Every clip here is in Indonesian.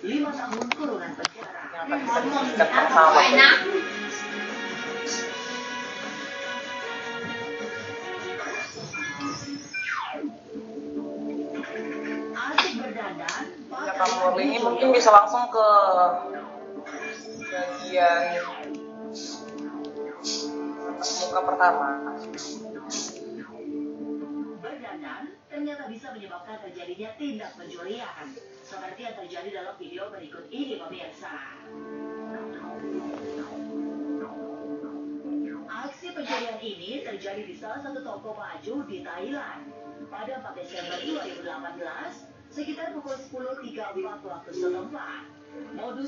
5 tahun kurungan penjara. Yang akan bisa diberikan bersama. Asik berdandan. Kata Murli ini mungkin bisa langsung ke bagian muka pertama. Berdandan ternyata bisa menyebabkan terjadinya tindak pencurian, seperti yang terjadi dalam video berikut ini, pemirsa. Aksi pencurian ini terjadi di salah satu toko baju di Thailand pada 4 Desember 2018 sekitar pukul 10.34 waktu setempat.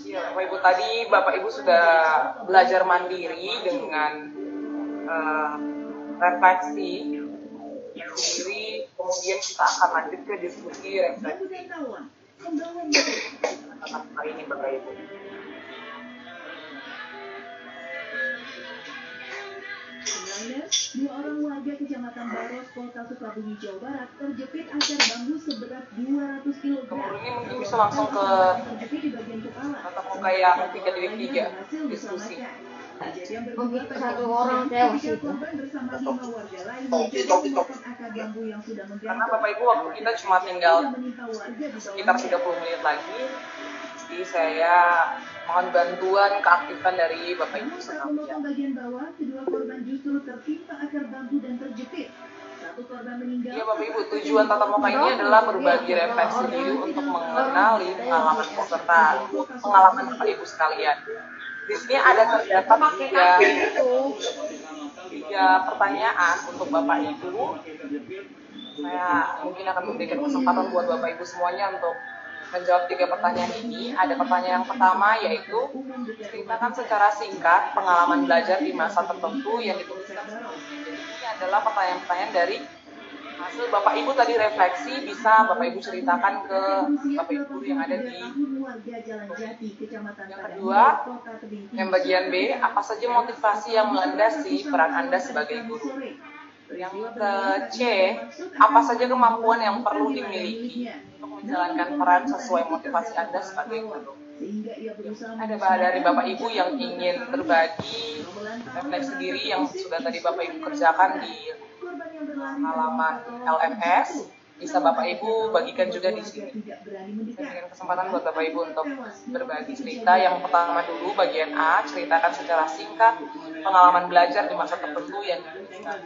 Ya, Bapak Ibu, tadi Bapak Ibu sudah belajar mandiri dengan refleksi sendiri, kemudian kita akan lanjut ke diskusi refleksi hari ini Bapak Ibu. Dua orang warga Kecamatan Baros, Kota Sukabumi, Jawa Barat terjepit akar bambu seberat 200 kg. Kemudian ini mungkin bisa langsung ke tatap muka yang 3.3 diskusi. Satu orang tewas itu. Karena Bapak Ibu waktu kita cuma tinggal sekitar 30 menit lagi, jadi saya mohon bantuan keaktifan dari Bapak Ibu sekalian. Bagian bawah, kedua korban justru tertimpa akar bambu dan terjepit. Satu korban meninggal. Ya Bapak Ibu, tujuan tatap muka ini adalah berbagi refleksi diri untuk mengenali pengalaman peserta, pengalaman Bapak Ibu sekalian. Di sini ada terdapat tiga pertanyaan untuk Bapak Ibu. Saya mungkin akan memberikan kesempatan buat Bapak Ibu semuanya untuk menjawab 3 pertanyaan ini. Ada pertanyaan yang pertama, yaitu ceritakan secara singkat pengalaman belajar di masa tertentu yang dituliskan. Jadi ini adalah pertanyaan-pertanyaan dari hasil Bapak Ibu tadi refleksi, bisa Bapak Ibu ceritakan ke Bapak Ibu yang ada di. Yang kedua, yang bagian B, apa saja motivasi yang melandasi peran Anda sebagai guru. Yang ke C, apa saja kemampuan yang perlu dimiliki untuk menjalankan peran sesuai motivasi Anda sebagai guru. Ada dari Bapak Ibu yang ingin berbagi refleksi diri yang sudah tadi Bapak Ibu kerjakan di halaman LMS, bisa Bapak Ibu bagikan juga di sini. Saya berikan kesempatan buat Bapak Ibu untuk berbagi cerita. Yang pertama dulu, bagian A, ceritakan secara singkat pengalaman belajar di masa tertentu yang dituliskan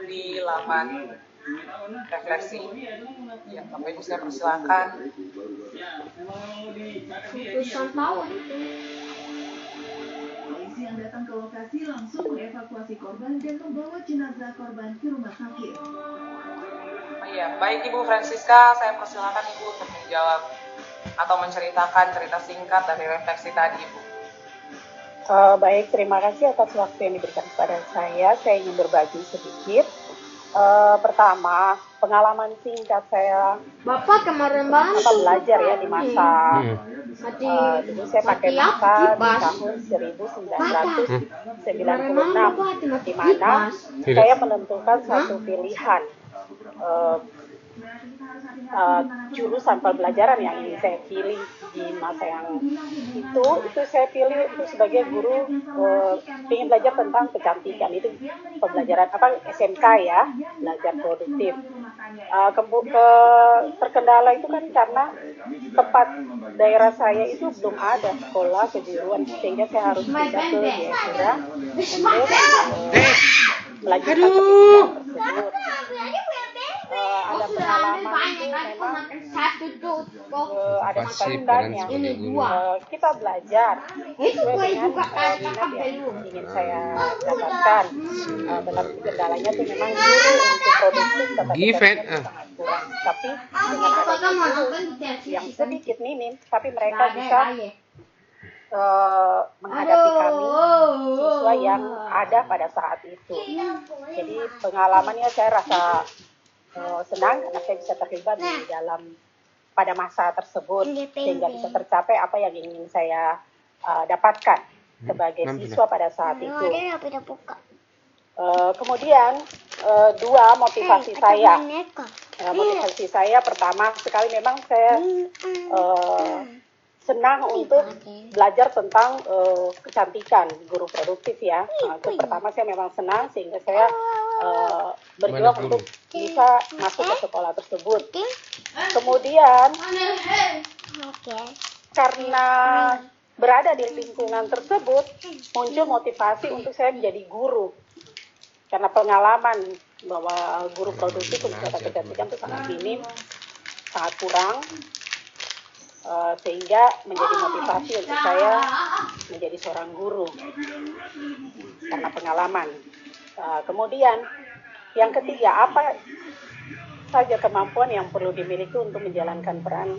di laman refleksi. Ya, Bapak Ibu saya persilakan. Tulisan tahun. Polisi yang datang ke lokasi langsung mengevakuasi korban dan membawa jenazah korban ke rumah sakit. Iya, baik Ibu Francisca, saya persilakan Ibu untuk menjawab atau menceritakan cerita singkat dari refleksi tadi, Ibu. Baik, terima kasih atas waktu yang diberikan kepada saya. Saya ingin berbagi sedikit. Pertama, pengalaman singkat saya Bapak kemarin bantu belajar ya di masa dulu saya pakai masa di tahun 1996, di mana saya menentukan satu pilihan jurusan pembelajaran yang ingin saya pilih di masa yang itu saya pilih itu sebagai guru ingin belajar tentang kecantikan. Itu pembelajaran SMK ya, belajar produktif. Terkendala itu kan karena tempat daerah saya itu belum ada sekolah kejuruan, sehingga saya harus pindah ke Jayapura untuk melanjutkan pendidikan tersebut. Ada pengalaman itu memang ada kesulitannya. Kita belajar sesuai dengan minat yang ingin saya dapatkan. Tetapi kendalanya itu memang guru untuk produktif tetapi sangat kurang. Tapi dengan adanya guru yang sedikit minim, tapi mereka bisa menghadapi kami siswa yang ada pada saat itu. Jadi pengalamannya saya rasa senang karena saya bisa terlibat di dalam pada masa tersebut sehingga bisa tercapai apa yang ingin saya dapatkan sebagai siswa pada saat itu. Kemudian dua motivasi saya. Motivasi saya pertama sekali memang saya senang untuk belajar tentang kecantikan, guru produktif ya. Itu pertama saya memang senang sehingga saya berjuang untuk bisa masuk ke sekolah tersebut. Kemudian karena berada di lingkungan tersebut muncul motivasi untuk saya menjadi guru. Karena pengalaman bahwa guru produktif untuk kecantikan itu sangat minim, sangat kurang, sehingga menjadi motivasi untuk saya menjadi seorang guru karena pengalaman. Kemudian yang ketiga, apa saja kemampuan yang perlu dimiliki untuk menjalankan peran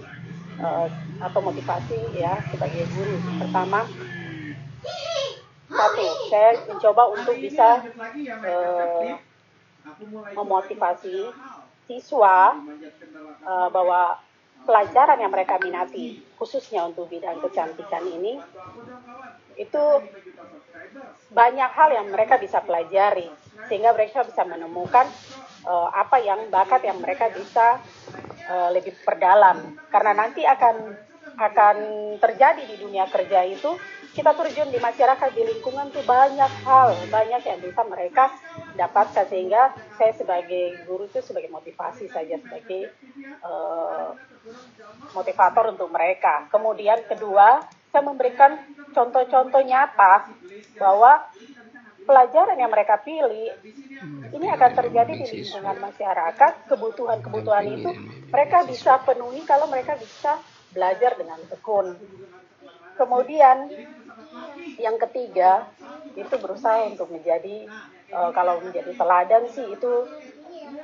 atau motivasi ya sebagai guru. Pertama, satu, saya mencoba untuk bisa memotivasi siswa bahwa pelajaran yang mereka minati, khususnya untuk bidang kecantikan ini, itu banyak hal yang mereka bisa pelajari, sehingga mereka bisa menemukan apa yang bakat yang mereka bisa lebih perdalam. Karena nanti akan terjadi di dunia kerja itu, kita terjun di masyarakat, di lingkungan tuh banyak hal, banyak yang bisa mereka dapatkan, sehingga saya sebagai guru itu sebagai motivasi saja, sebagai motivator untuk mereka. Kemudian kedua, saya memberikan contoh-contoh nyata bahwa pelajaran yang mereka pilih ini akan terjadi di lingkungan masyarakat. Kebutuhan-kebutuhan itu mereka bisa penuhi kalau mereka bisa belajar dengan tekun. Kemudian yang ketiga itu berusaha untuk menjadi kalau menjadi teladan sih itu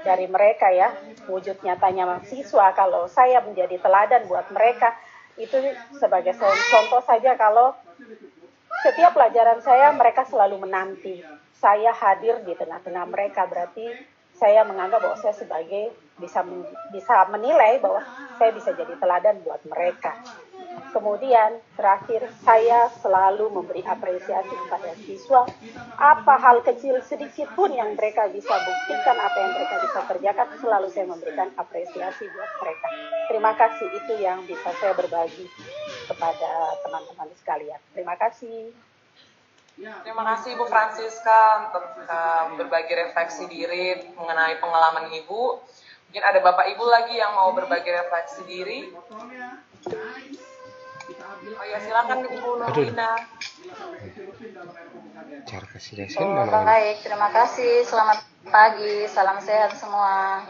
dari mereka ya, wujud nyatanya mahasiswa. Kalau saya menjadi teladan buat mereka itu sebagai contoh saja, kalau setiap pelajaran saya mereka selalu menanti saya hadir di tengah-tengah mereka, berarti saya menganggap bahwa saya sebagai bisa menilai bahwa saya bisa jadi teladan buat mereka. Kemudian terakhir, saya selalu memberi apresiasi kepada siswa. Apa hal kecil sedikit pun yang mereka bisa buktikan, apa yang mereka bisa kerjakan, selalu saya memberikan apresiasi buat mereka. Terima kasih, itu yang bisa saya berbagi kepada teman-teman sekalian. Terima kasih. Terima kasih Ibu Francisca untuk berbagi refleksi diri mengenai pengalaman Ibu. Mungkin ada Bapak Ibu lagi yang mau berbagi refleksi diri. Oh ya, silakan Ibu Nurlina. Baik, terima kasih. Selamat pagi, salam sehat semua.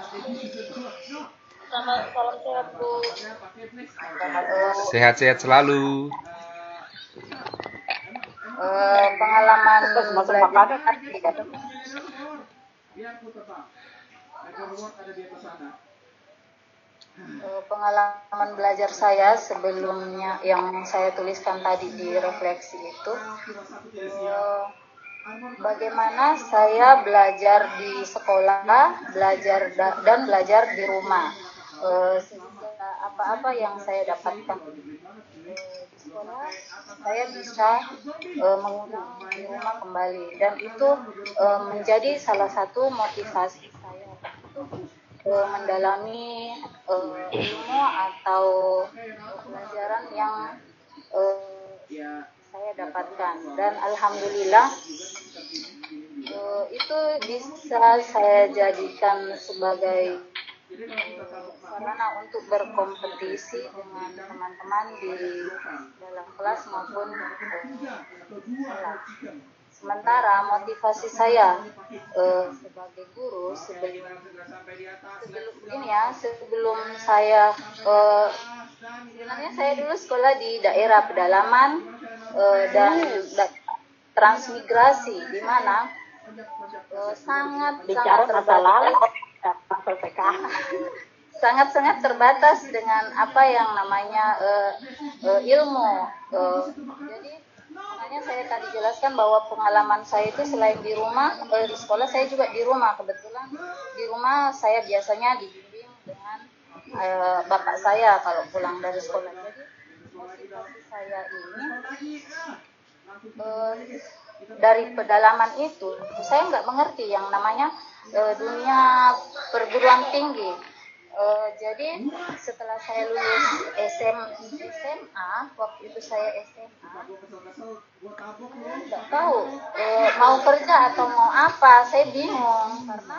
Salam sehat Bu. Sehat-sehat selalu. Pengalaman belajar saya sebelumnya yang saya tuliskan tadi di refleksi itu, bagaimana saya belajar di sekolah, belajar di rumah, apa-apa yang saya dapatkan di sekolah saya bisa mengulang di rumah kembali, dan itu menjadi salah satu motivasi saya untuk mendalami ilmu atau pelajaran yang saya dapatkan, dan alhamdulillah itu bisa saya jadikan sebagai sarana untuk berkompetisi dengan teman-teman di dalam kelas maupun sekolah. Sementara motivasi saya sebagai guru sebelum saya sebenarnya saya dulu sekolah di daerah pedalaman dan transmigrasi, di mana sangat terbatas dengan apa yang namanya ilmu. Jadi makanya saya tadi jelaskan bahwa pengalaman saya itu selain di rumah, di sekolah saya juga di rumah. Kebetulan di rumah saya biasanya dibimbing dengan bapak saya kalau pulang dari sekolah. Jadi motivasi saya ini dari pedalaman itu, saya nggak mengerti yang namanya dunia perguruan tinggi. Jadi setelah saya lulus SMA, waktu itu saya SMA, nggak tahu mau kerja atau mau apa, saya bingung karena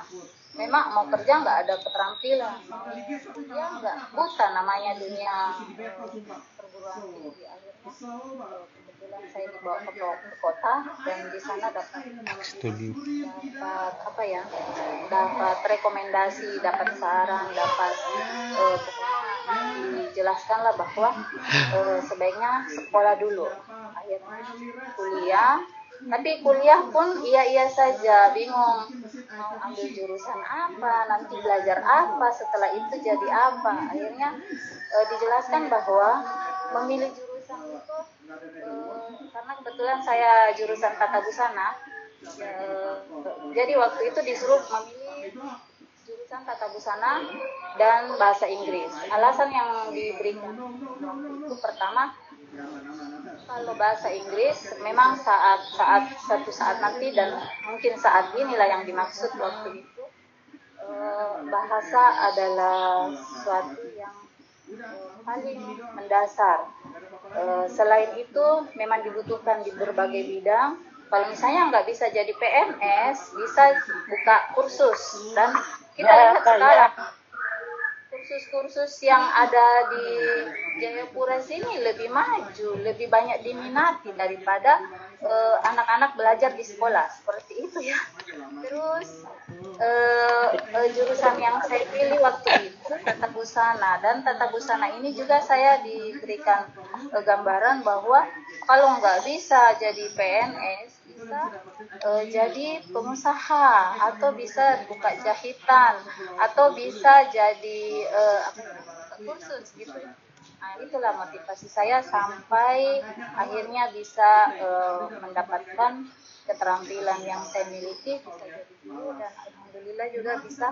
memang mau kerja nggak ada keterampilan, mau kuliah nggak, buta namanya dunia perguruan tinggi. Akhirnya kebetulan saya dibawa ke kota dan di sana dapat apa ya, dapat rekomendasi, dapat saran, dapat pokoknya dijelaskanlah bahwa sebaiknya sekolah dulu. Akhirnya kuliah, tapi kuliah pun iya saja, bingung mau ambil jurusan apa, nanti belajar apa, setelah itu jadi apa. Akhirnya dijelaskan bahwa memilih jurusan itu karena kebetulan saya jurusan tata busana, jadi waktu itu disuruh memilih jurusan tata busana dan bahasa Inggris. Alasan yang diberikan itu pertama, kalau bahasa Inggris memang suatu saat nanti dan mungkin saat inilah yang dimaksud waktu itu, bahasa adalah sesuatu yang paling mendasar. Selain itu memang dibutuhkan di berbagai bidang. Kalau misalnya nggak bisa jadi PNS, bisa buka kursus, dan kita lihat sekarang kursus-kursus yang ada di Jayapura sini lebih maju, lebih banyak diminati daripada anak-anak belajar di sekolah, seperti itu ya. Terus jurusan yang saya pilih waktu itu tata busana, dan tata busana ini juga saya diberikan gambaran bahwa kalau nggak bisa jadi PNS, bisa jadi pengusaha, atau bisa buka jahitan, atau bisa jadi kursus gitu. Nah, itulah motivasi saya sampai akhirnya bisa mendapatkan keterampilan yang saya miliki, bisa jadi guru, dan alhamdulillah juga bisa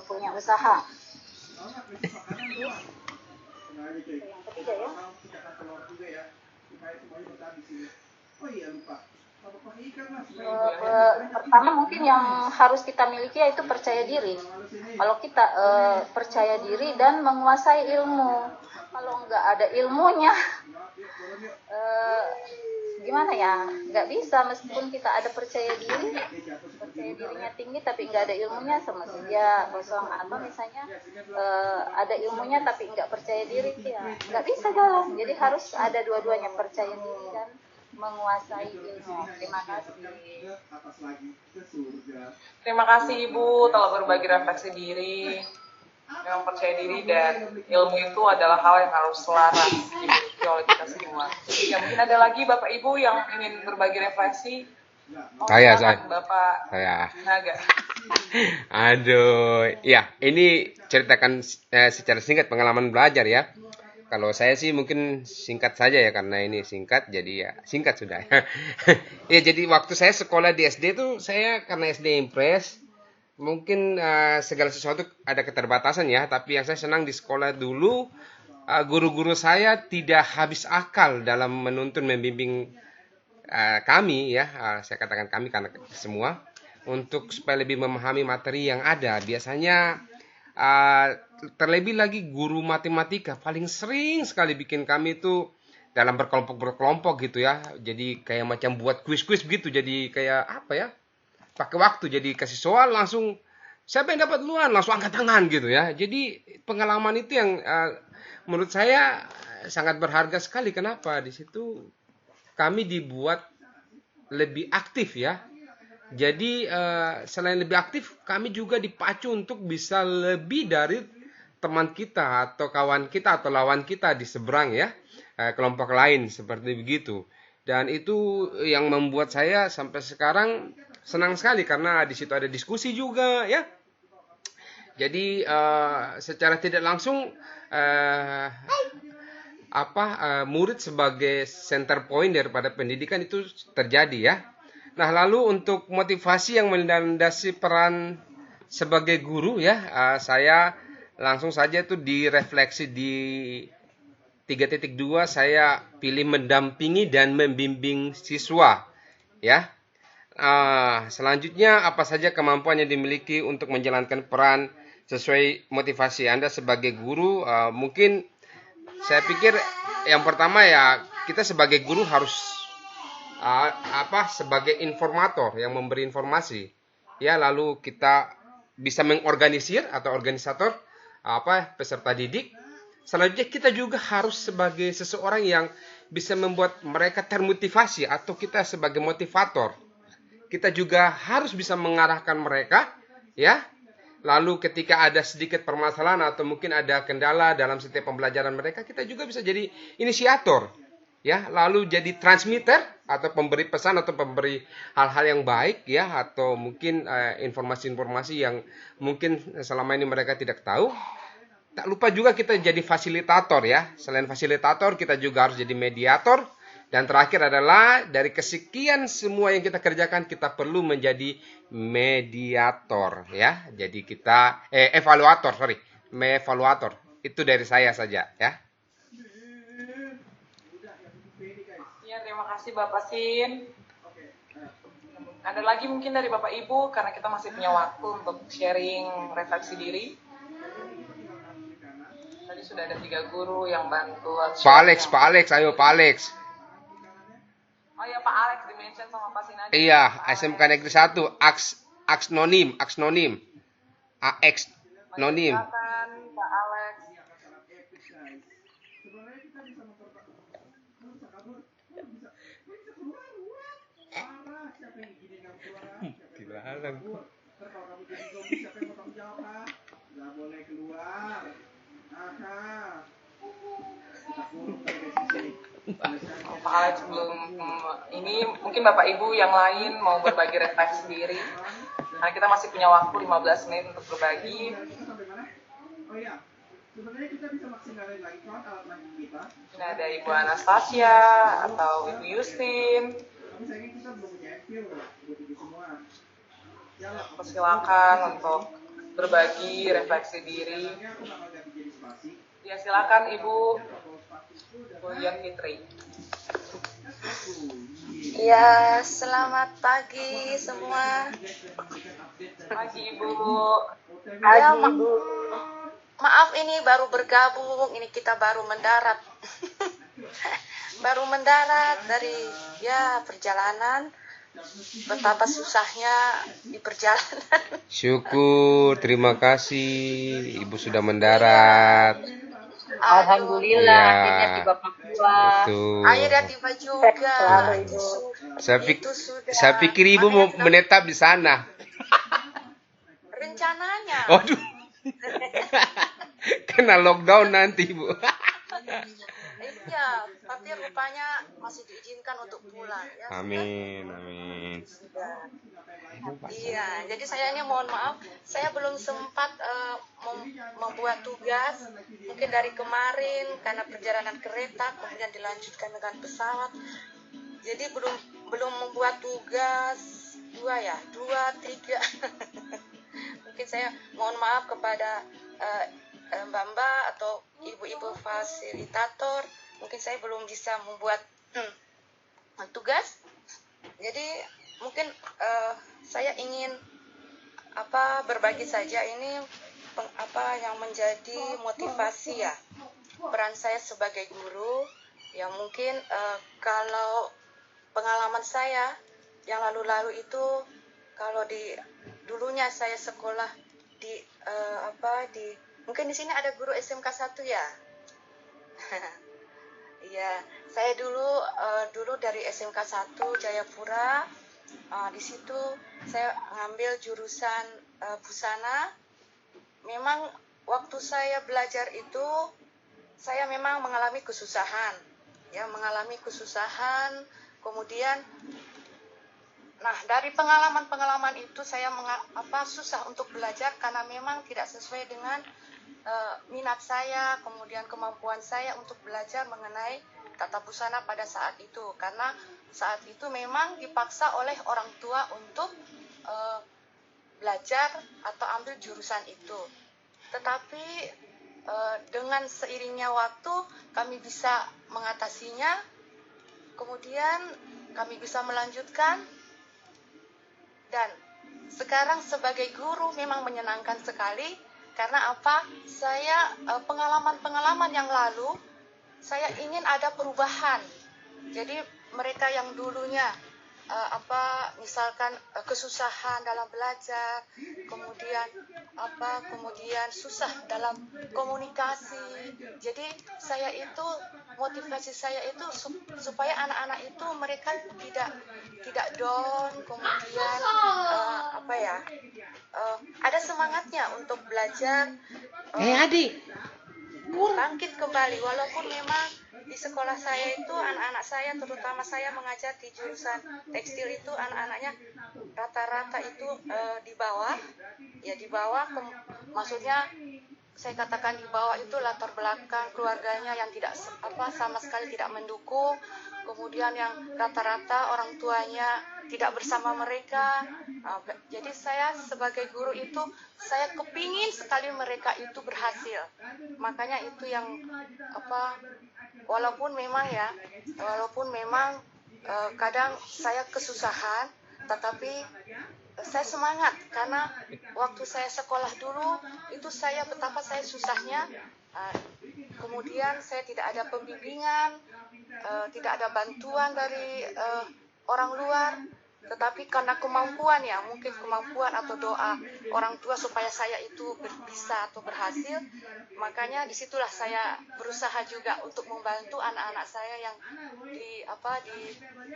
punya usaha. Yang ketiga ya. Pertama mungkin yang harus kita miliki yaitu percaya diri. Kalau kita percaya diri dan menguasai ilmu, kalau nggak ada ilmunya, gimana ya, nggak bisa. Meskipun kita ada percaya dirinya tinggi tapi nggak ada ilmunya, sama saja kosong. Atau misalnya ada ilmunya tapi nggak percaya diri, ya nggak bisa jalan. Jadi harus ada dua-duanya, percaya diri dan menguasai ilmu. Terima kasih. Terima kasih Ibu telah berbagi refleksi diri. Memang percaya diri dan ilmu itu adalah hal yang harus selaras dimiliki oleh kita semua. Ya, mungkin ada lagi Bapak Ibu yang ingin berbagi refleksi. Saya. Bapak Naga. Aduh, ya ini ceritakan secara singkat pengalaman belajar ya. Kalau saya sih mungkin singkat saja ya, karena ini singkat, jadi ya singkat sudah. Ya, jadi waktu saya sekolah di SD tuh, saya karena SD Impres, mungkin segala sesuatu ada keterbatasan ya, tapi yang saya senang di sekolah dulu, guru-guru saya tidak habis akal dalam menuntun, membimbing kami ya, saya katakan kami karena semua, untuk supaya lebih memahami materi yang ada. Biasanya terlebih lagi guru matematika paling sering sekali bikin kami itu dalam berkelompok gitu ya. Jadi kayak macam buat kuis-kuis begitu. Jadi kayak apa ya, pakai waktu. Jadi kasih soal langsung, siapa yang dapat duluan langsung angkat tangan gitu ya. Jadi pengalaman itu yang menurut saya sangat berharga sekali. Kenapa? Di situ kami dibuat lebih aktif ya. Jadi selain lebih aktif, kami juga dipacu untuk bisa lebih dari teman kita atau kawan kita atau lawan kita di seberang ya, kelompok lain seperti begitu. Dan itu yang membuat saya sampai sekarang senang sekali, karena di situ ada diskusi juga ya. Jadi secara tidak langsung murid sebagai center point daripada pendidikan itu terjadi ya. Nah, lalu untuk motivasi yang melandasi peran sebagai guru ya, saya langsung saja itu direfleksi di 3.2, saya pilih mendampingi dan membimbing siswa ya. Selanjutnya, apa saja kemampuan yang dimiliki untuk menjalankan peran sesuai motivasi Anda sebagai guru. Mungkin saya pikir yang pertama ya, kita sebagai guru harus sebagai informator yang memberi informasi. Ya, lalu kita bisa mengorganisir atau organisator peserta didik. Selanjutnya kita juga harus sebagai seseorang yang bisa membuat mereka termotivasi, atau kita sebagai motivator. Kita juga harus bisa mengarahkan mereka, ya. Lalu ketika ada sedikit permasalahan atau mungkin ada kendala dalam setiap pembelajaran mereka, kita juga bisa jadi inisiator, ya. Lalu jadi transmitter atau pemberi pesan atau pemberi hal-hal yang baik, ya, atau mungkin informasi-informasi yang mungkin selama ini mereka tidak tahu. Tak lupa juga kita jadi fasilitator, ya. Selain fasilitator, kita juga harus jadi mediator. Dan terakhir adalah dari kesekian semua yang kita kerjakan, kita perlu menjadi mediator, ya. Jadi kita evaluator. Itu dari saya saja, ya. Ya, terima kasih Bapak Sin. Ada lagi mungkin dari Bapak Ibu, karena kita masih punya waktu untuk sharing refleksi diri. Tadi sudah ada 3 guru yang bantu. Pak Alex, ayo Pak Alex. Oh ya, Pak Alex di-mention sama Pak Sin aja. Iya, SMK Negeri 1, Axnonim. Silakan Pak Alex. Dilarang. Nggak boleh keluar. Pak Alex belum ini, mungkin Bapak Ibu yang lain mau berbagi refleksi diri. Nah, kita masih punya waktu 15 menit untuk berbagi. Oh iya, sebenarnya kita bisa maksimalin lagi kan alat lagi kita. Ini ada Ibu Anastasia atau Ibu Yustin. Tapi sayangnya kita belum punya feel buat itu semua. Silakan untuk berbagi refleksi diri. Ya, silakan Ibu Yan Fitri. Ya, selamat pagi semua. Pagi Ibu. Ya, maaf ini baru bergabung, ini kita baru mendarat. Baru mendarat dari perjalanan. Betapa susahnya di perjalanan. Syukur, terima kasih Ibu sudah mendarat. Alhamdulillah, Ya, akhirnya tiba Papua. betul. Akhirnya tiba juga. Saya pikir Ibu mau menetap di sana. Rencananya. Waduh. Kena lockdown nanti, Bu. Iya, tapi rupanya masih diizinkan untuk pulang. Ya, Amin. iya, jadi saya ini mohon maaf, saya belum sempat membuat tugas. Mungkin dari kemarin karena perjalanan kereta, kemudian dilanjutkan dengan pesawat. Jadi belum membuat tugas 2, 3. Mungkin saya mohon maaf kepada Mbak atau ibu-ibu fasilitator. Mungkin saya belum bisa membuat tugas. Jadi mungkin saya ingin berbagi saja ini yang menjadi motivasi ya peran saya sebagai guru. Yang mungkin kalau pengalaman saya yang lalu-lalu itu, kalau dulunya saya sekolah di mungkin di sini ada guru SMK 1 ya. Iya, saya dulu dari SMK 1 Jayapura. Di situ saya ngambil jurusan busana. Memang waktu saya belajar itu saya memang mengalami kesusahan. Kemudian dari pengalaman itu saya susah untuk belajar karena memang tidak sesuai dengan minat saya, kemudian kemampuan saya untuk belajar mengenai tata busana pada saat itu, karena saat itu memang dipaksa oleh orang tua untuk belajar atau ambil jurusan itu. Tetapi dengan seiringnya waktu kami bisa mengatasinya, kemudian kami bisa melanjutkan, dan sekarang sebagai guru memang menyenangkan sekali Karena apa? Saya pengalaman-pengalaman yang lalu, saya ingin ada perubahan. Jadi mereka yang dulunya misalkan kesusahan dalam belajar, kemudian susah dalam komunikasi. Jadi motivasi saya itu supaya anak-anak itu mereka tidak down, kemudian ada semangatnya untuk belajar, bangkit kembali. Walaupun memang di sekolah saya itu anak-anak saya, terutama saya mengajar di jurusan tekstil itu, anak-anaknya rata-rata itu di bawah, maksudnya saya katakan di bawah itu latar belakang keluarganya yang tidak sama sekali tidak mendukung, kemudian yang rata-rata orang tuanya tidak bersama mereka. Jadi saya sebagai guru itu saya kepingin sekali mereka itu berhasil. Makanya itu yang walaupun memang kadang saya kesusahan, tetapi saya semangat karena waktu saya sekolah dulu itu betapa saya susahnya. Kemudian saya tidak ada pembimbingan, tidak ada bantuan dari orang luar, tetapi karena mungkin kemampuan atau doa orang tua supaya saya itu bisa atau berhasil, makanya disitulah saya berusaha juga untuk membantu anak-anak saya yang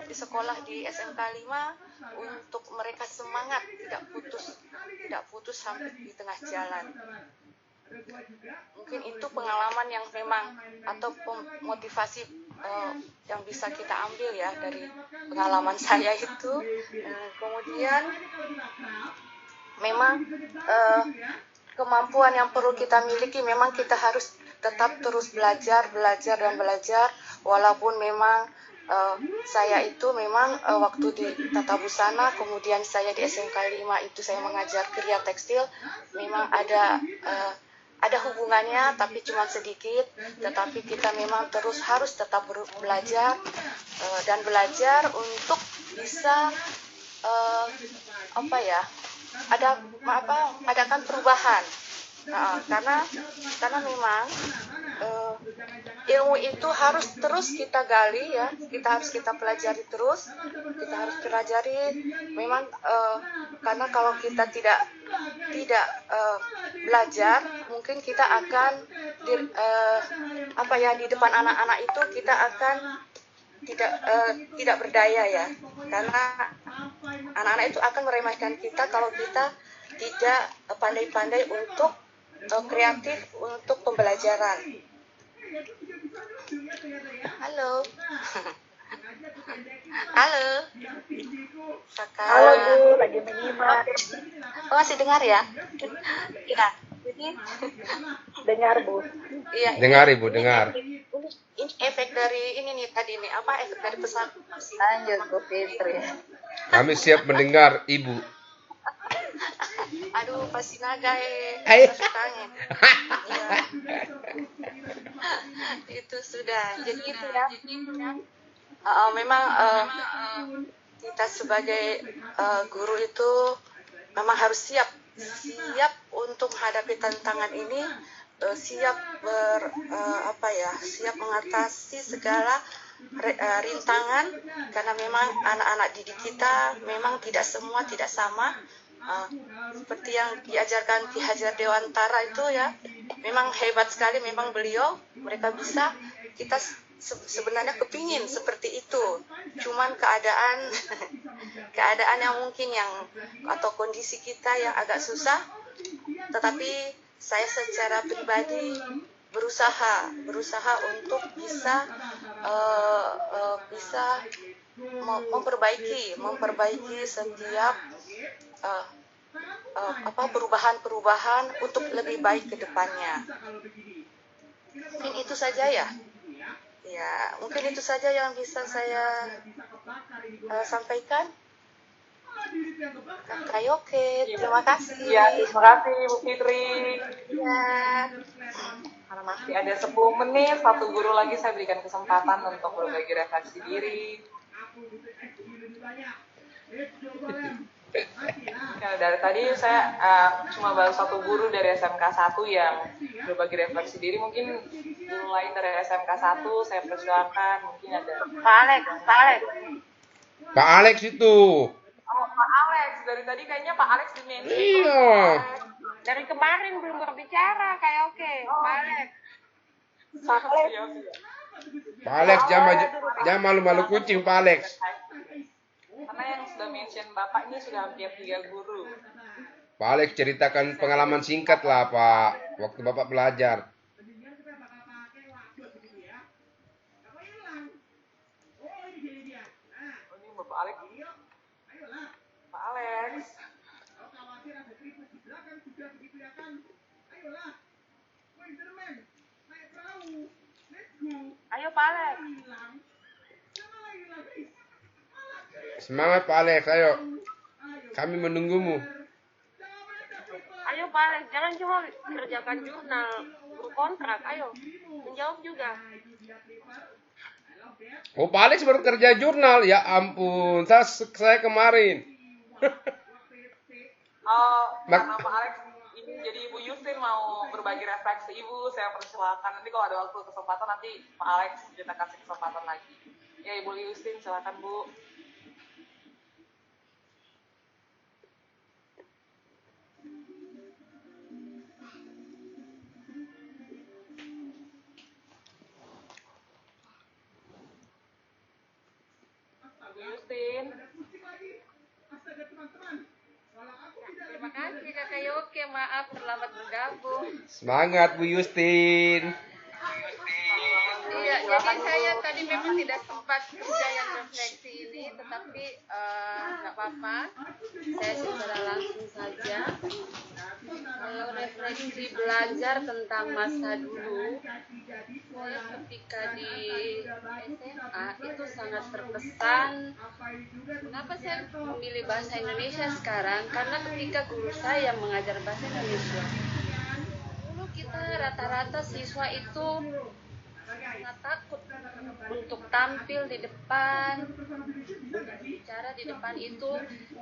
di sekolah di SMK 5 untuk mereka semangat, tidak putus sampai di tengah jalan. Mungkin itu pengalaman yang memang atau motivasi yang bisa kita ambil ya dari pengalaman saya itu. Kemudian memang kemampuan yang perlu kita miliki, memang kita harus tetap terus belajar walaupun memang saya itu memang waktu di Tata Busana, kemudian saya di SMK 5 itu saya mengajar kriya tekstil, memang ada hubungannya tapi cuma sedikit, tetapi kita memang harus tetap belajar dan belajar untuk bisa adakan perubahan. Karena memang ilmu itu harus terus kita gali ya, kita pelajari terus, memang karena kalau kita tidak belajar, mungkin kita akan di depan anak-anak itu kita akan tidak berdaya ya, karena anak-anak itu akan meremehkan kita kalau kita tidak pandai-pandai untuk kreatif untuk pembelajaran. Halo. Halo. Kakak. Halo Bu, lagi menyimak. Oh, masih dengar ya? Iya. Jadi Dengar Bu. Iya. Dengar Ibu, dengar. Ini efek dari efek dari pesan. Lanjut Bu Fitri. Kami siap mendengar Ibu. Aduh, pasti naga kangen. Ya. Itu sudah. Jadi itu ya. Memang kita sebagai guru itu memang harus siap untuk menghadapi tantangan ini, siap mengatasi segala rintangan, karena memang anak-anak didik kita memang tidak sama. Seperti yang diajarkan Ki Hajar Dewantara itu ya, memang hebat sekali, memang mereka bisa, kita sebenarnya kepingin seperti itu, cuman keadaan yang mungkin atau kondisi kita yang agak susah, tetapi saya secara pribadi berusaha untuk bisa memperbaiki setiap perubahan untuk lebih baik ke depannya. Mungkin itu saja ya. Ya, mungkin itu saja yang bisa saya sampaikan. Kak Yoke, terima kasih. Ya, terima kasih Bu Fitri. Ya. Karena masih ada 10 menit, satu guru lagi saya berikan kesempatan untuk berbagi refleksi diri. Ya, dari tadi saya cuma baru satu guru dari SMK 1 yang berbagi refleksi diri. Mungkin guru lain dari SMK 1 saya persilakan. Mungkin ada Pak Alex. Pak Alex itu. Oh, Pak Alex. Dari tadi kayaknya Pak Alex dimention. Iya. Dari kemarin belum berbicara kayak oke, Pak Alex. Pak Alex jangan malu-malu kucing Pak Alex. Karena yang sudah mention Bapak ini sudah hampir 3 guru. Pak Alex ceritakan pengalaman singkat lah Pak, waktu Bapak belajar. Oh, ini Bapak Alex. Pak Alex. Ayo Pak Alex. Semangat Pak Alex, ayo. Kami menunggumu. Ayo Pak Alex, jangan cuma kerjakan jurnal berkontrak, ayo menjawab juga. Oh Pak Alex baru kerja jurnal, ya ampun, saya kemarin. Oh, karena Pak Alex ini jadi Ibu Yustin mau berbagi refleksi Ibu, saya persilakan. Nanti kalau ada waktu kesempatan nanti Pak Alex kita kasih kesempatan lagi. Ya Ibu Yustin, silakan Bu. Yustin. Terima kasih Kakak Yoke, maaf terlambat bergabung. Semangat Bu Yustin. Iya, jadi saya tadi memang tidak sempat kerja yang refleksi ini, tetapi nggak apa-apa. Saya secara langsung saja. Kalau refleksi belajar tentang masa dulu, saya ketika di SMA itu sangat terkesan. Kenapa saya memilih bahasa Indonesia sekarang? Karena ketika guru saya mengajar bahasa Indonesia, dulu kita rata-rata siswa itu sangat takut untuk tampil di depan, untuk bicara di depan itu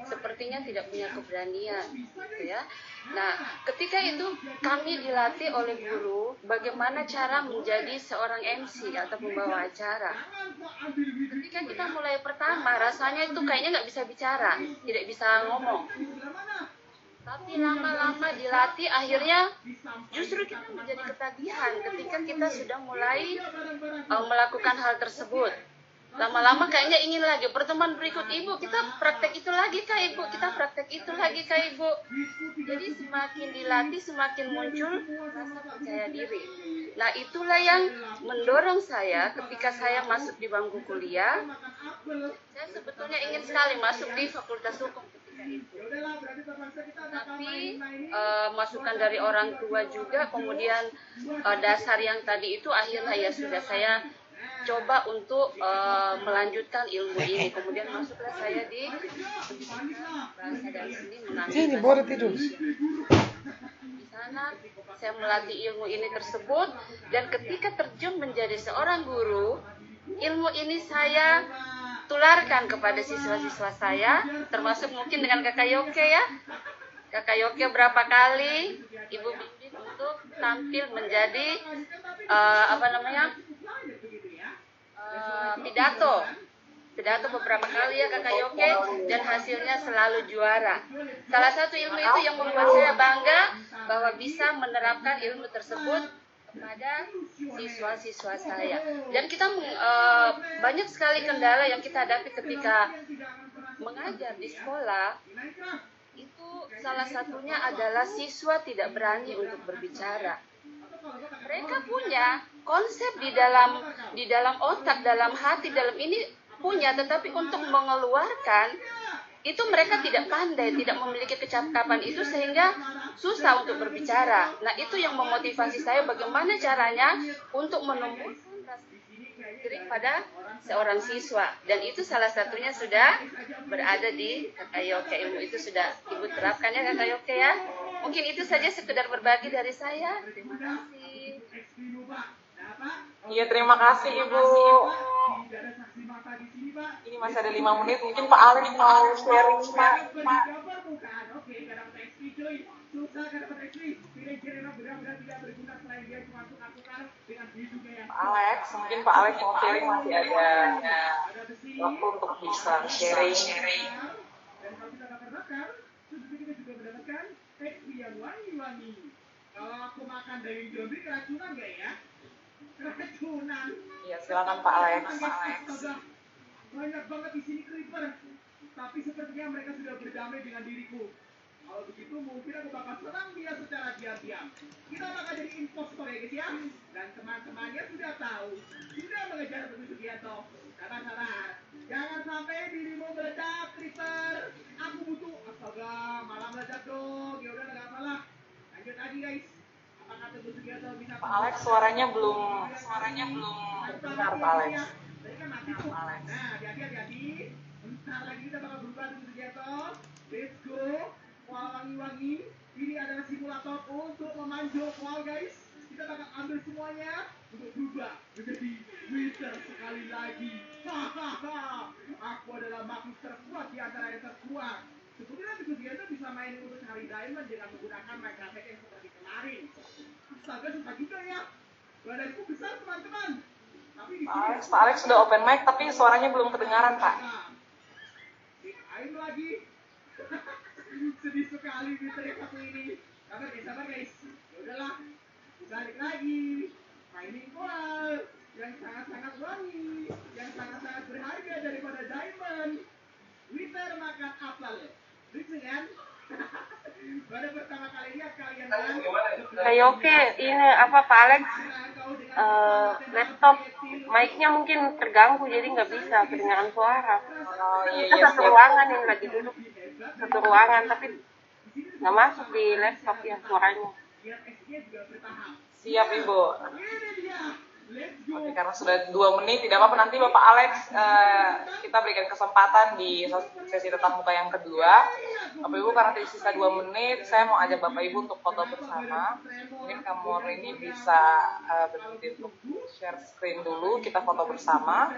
sepertinya tidak punya keberanian, gitu ya. Nah, ketika itu kami dilatih oleh guru bagaimana cara menjadi seorang MC atau pembawa acara. Ketika kita mulai pertama, rasanya itu kayaknya nggak bisa bicara, tidak bisa ngomong. Tapi lama-lama dilatih, akhirnya justru kita menjadi ketagihan ketika kita sudah mulai melakukan hal tersebut. Lama-lama kayaknya ingin lagi, pertemuan berikut Ibu, kita praktek itu lagi Kak Ibu, kita praktek itu lagi Kak Ibu. Jadi semakin dilatih, semakin muncul rasa percaya diri. Nah itulah yang mendorong saya ketika saya masuk di bangku kuliah. Saya sebetulnya ingin sekali masuk di Fakultas Hukum ketika itu. Tapi masukan dari orang tua juga, kemudian dasar yang tadi itu akhirnya ya sudah saya coba untuk melanjutkan ilmu ini. Kemudian masuklah saya di bahasa dan seni mengambil di sana saya melatih ilmu ini tersebut, dan ketika terjun menjadi seorang guru, ilmu ini saya tularkan kepada siswa-siswa saya, termasuk mungkin dengan Kakak Yoke ya. Kakak Yoke berapa kali Ibu bimbing untuk tampil menjadi pidato beberapa kali ya Kakak Yoke, dan hasilnya selalu juara. Salah satu ilmu itu yang membuat saya bangga bahwa bisa menerapkan ilmu tersebut kepada siswa-siswa saya. Dan kita banyak sekali kendala yang kita hadapi ketika mengajar di sekolah. Itu salah satunya adalah siswa tidak berani untuk berbicara. Mereka punya konsep di dalam otak, dalam hati, dalam ini punya, tetapi untuk mengeluarkan itu mereka tidak pandai, tidak memiliki kecakapan itu, sehingga susah untuk berbicara. Nah itu yang memotivasi saya bagaimana caranya untuk menumbuhkan rasa diri pada seorang siswa, dan itu salah satunya sudah berada di Kakak Yoke. Ilmu itu sudah Ibu terapkan ya Kakak Yoke ya. Mungkin itu saja sekedar berbagi dari saya. Terima kasih. Iya, terima kasih Ibu. masa di sini, Pak. Ini masih ada 5 menit, mungkin Pak Alex mau sharing Pak. Gambar bukan? Oke, gak dapat XP cuy. Susah gak dapat XP. Kira-kira benar-benar tidak berguna selain dia cuma tukar-tukar dengan hidupnya yang Pak Alex, mungkin Pak Alex mau sharing, masih ada waktu untuk bisa sharing. Dan kalau kita bakar-bakar, terus kita juga mendapatkan XP yang wangi-wangi. Kalau aku makan daging zombie keracunan gak ya? Keracunan. Iya, silakan Pak Alex. Banyak banget di sini creeper. Tapi sepertinya mereka sudah berdamai dengan diriku. Kalau begitu mungkin aku bakal serang dia secara diam-diam. Kita bakal jadi impostor ya guys ya. Dan teman-temannya sudah tahu. Sudah mengejar petunjuk dia toh. Sabar-sabar. Jangan sampai dirimu meledak creeper. Aku butuh. Astaga, malah meledak dong. Ya udah enggak masalah. Lanjut lagi guys. Apakah petunjuk dia toh bisa Pak Alex suaranya belum dengar Pak Alex. Tadi kan mati tuh. Nah, hati-hati. Bentar lagi kita bakal berubah petunjuk dia toh. Let's go. Koal wangi-wangi. Ini adalah simulator untuk memanjul koal guys. Kita bakal ambil semuanya untuk berubah menjadi wither sekali lagi. Hahaha. Aku adalah makhluk terkuat di antara yang terkuat. Sebetulnya itu bisa main untuk cari diamond dengan menggunakan Minecraft yang seperti kemarin. Astaga, susah juga ya. Badanku besar teman-teman. Tapi di Pak Alex sudah open mic tapi suaranya belum kedengaran Pak. Aim lagi. Sedih sekali di yang satu ini. Sabar guys. Ya udahlah. Balik lagi. Mining koal yang sangat-sangat wangi, yang sangat-sangat berharga daripada diamond. Wither makan apel. Lucu kan? Pada pertama kalinya kalian kan? Kayak oke, ini apa Pak Alex? Laptop mic-nya mungkin terganggu jadi nggak bisa kedengaran suara. Oh iya Kita satu ruangan yang lagi duduk satu ruangan tapi nggak masuk di laptop ya suaranya. Siap Ibu. Oke, karena sudah 2 menit, tidak apa-apa nanti Bapak Alex kita berikan kesempatan di sesi tatap muka yang kedua. Bapak Ibu karena tersisa 2 menit, saya mau ajak Bapak Ibu untuk foto bersama. Mungkin kamu ini bisa berhenti untuk share screen dulu, kita foto bersama.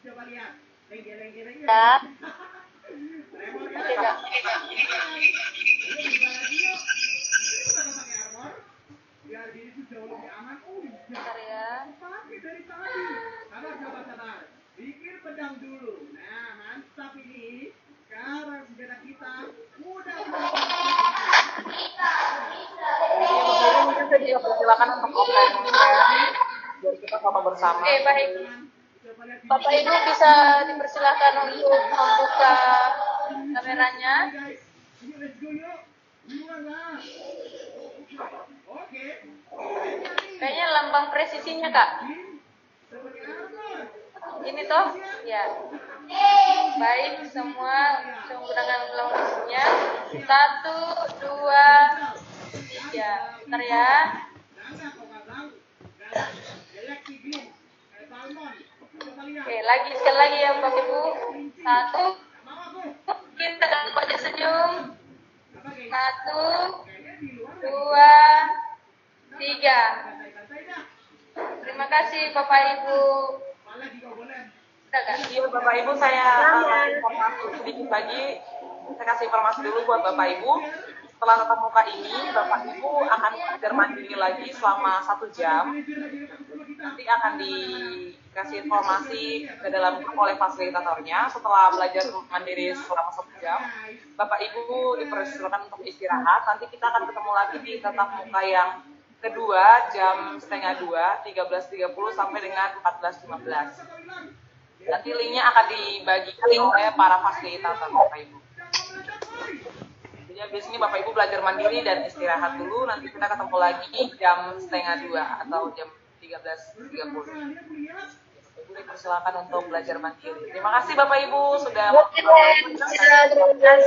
Ya. Biar diri itu jauh lebih aman. Bentar ya. Pakai dari tadi. Sabar. Bikin pedang dulu. Nah, mantap ini. Sekarang senjata kita udah Mungkin saya juga persilakan untuk open biar kita foto bersama. Oke, baik. Bapak Ibu bisa dipersilakan untuk membuka kameranya. Let's go yuk. Duluan lah. Oke. Kayaknya lambang presisinya, Kak. Ini toh? Ya. Baik, semua menggunakan lambang presisinya. 1, 2, 3. Bentar ya. Oke, sekali lagi ya Bapak Ibu. 1. Kita wajah senyum. 1, 2, 3. Terima kasih Bapak Ibu. Udah Kak? Iya Bapak Ibu, saya informasi sedikit lagi. Saya kasih informasi dulu buat Bapak Ibu. Setelah tatap muka ini, Bapak Ibu akan belajar mandiri lagi selama 1 jam. Nanti akan dikasih informasi ke dalam grup oleh fasilitatornya. Setelah belajar mandiri selama 1 jam, Bapak Ibu dipersilakan untuk istirahat. Nanti kita akan ketemu lagi di tatap muka yang kedua jam 1:30, 13.30 sampai dengan 14.15. Nanti linknya akan dibagikan oleh para fasilitator Bapak Ibu. Jadi biasanya Bapak Ibu belajar mandiri dan istirahat dulu. Nanti kita ketemu lagi jam 1:30 atau jam 13.30. Ibu dipersilakan untuk belajar mandiri. Terima kasih Bapak Ibu sudah